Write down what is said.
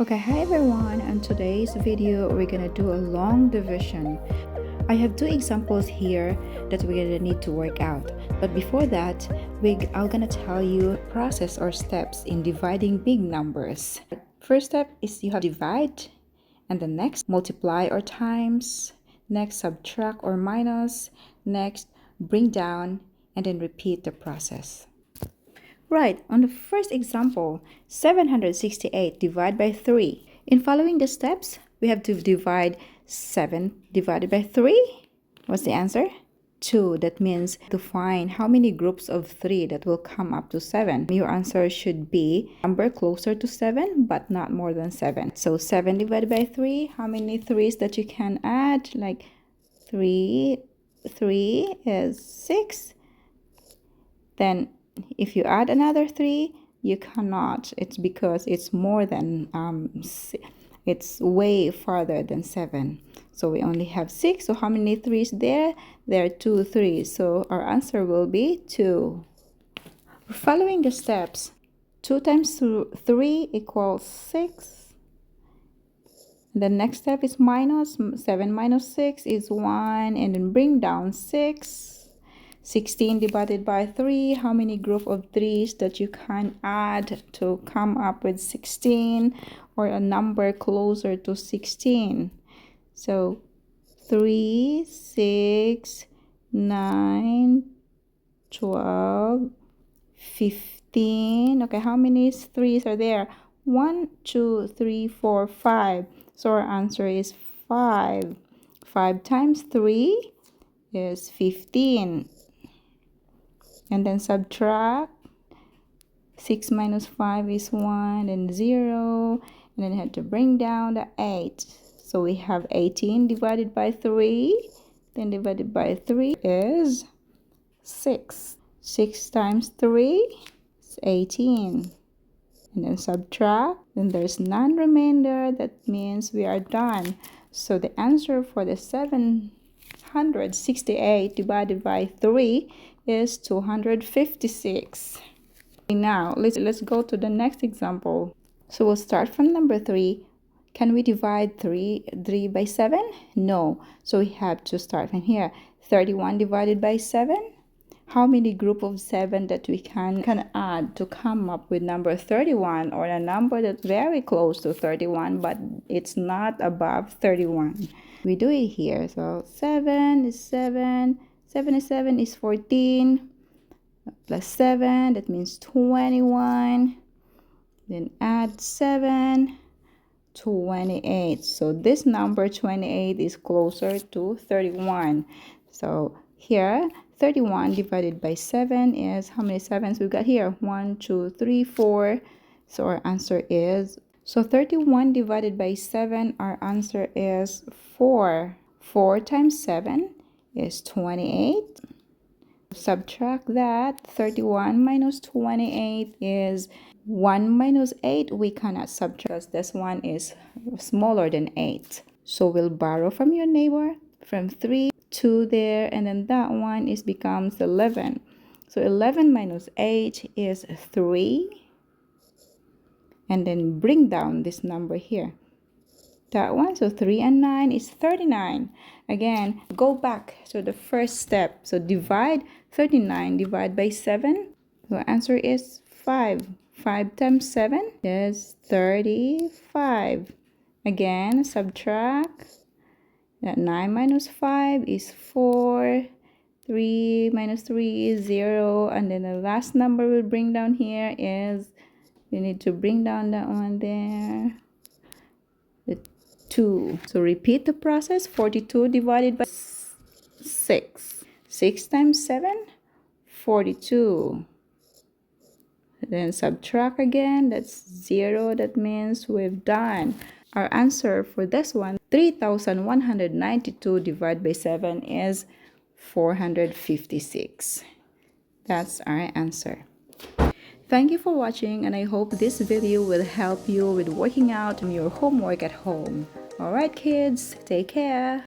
Okay, hi everyone. In today's video, we're gonna do a long division. I have two examples here that we're gonna need to work out. But before that, I'm gonna tell you process or steps in dividing big numbers. First step is you have divide, and the next multiply or times, next subtract or minus, next bring down, and then repeat the process. Right, on the first example, 768 divided by 3. In following the steps, we have to divide 7 divided by 3. What's the answer? 2. That means to find how many groups of 3 that will come up to 7. Your answer should be number closer to 7 but not more than 7. So 7 divided by 3, how many 3's that you can add? Like 3 is 6. Then if you add another 3, you cannot. It's because it's more than it's way farther than 7. So we only have 6. So how many 3's there? There are 2 3's. So our answer will be 2. Following the steps, 2 times 3 equals 6. The next step is minus. 7 minus 6 is 1. And then bring down 6. 16 divided by 3, how many group of 3's that you can add to come up with 16 or a number closer to 16? So 3, 6, 9, 12, 15. Okay, how many 3's are there? 1, 2, 3, 4, 5. So our answer is 5. 5 times 3 is 15. And then subtract. 6 minus 5 is 1 and 0. And then you have to bring down the 8. So we have 18 divided by 3. Then divided by 3 is 6. 6 times 3 is 18. And then subtract. Then there's none remainder. That means we are done. So the answer for the 768 divided by 3 is 256. Now let's go to the next example. So we'll start from number 3. Can we divide 3 by 7? No. So we have to start from here. 31 divided by 7. How many group of 7 that we can add to come up with number 31, or a number that's very close to 31 but it's not above 31? We do it here. So 7 is 7. 77 is 14 plus 7, that means 21. Then add 7, 28. So this number 28 is closer to 31. So here 31 divided by 7 is, how many 7's we got here? 1, 2, 3, 4. So our answer is, so 31 divided by 7, our answer is 4. 4 times 7 is 28. Subtract that. 31 minus 28 is 1 minus 8. We cannot subtract because this one is smaller than 8. So we'll borrow from your neighbor from 3, 2 there, and then that one becomes 11. So 11 minus 8 is 3. And then bring down this number here. That one, so 3 and 9 is 39. Again, go back to the first step. So divide 39 divide by 7. The answer is 5. 5 times 7 is 35. Again, subtract. That 9 minus 5 is 4. 3 minus 3 is 0. And then the last number we'll bring down here is, we need to bring down that one there. 2. So repeat the process. 42 divided by 6. 6 times 7, 42. Then subtract again. That's 0. That means we've done. Our answer for this one, 3,192 divided by 7 is 456. That's our answer. Thank you for watching, and I hope this video will help you with working out on your homework at home. Alright kids, take care.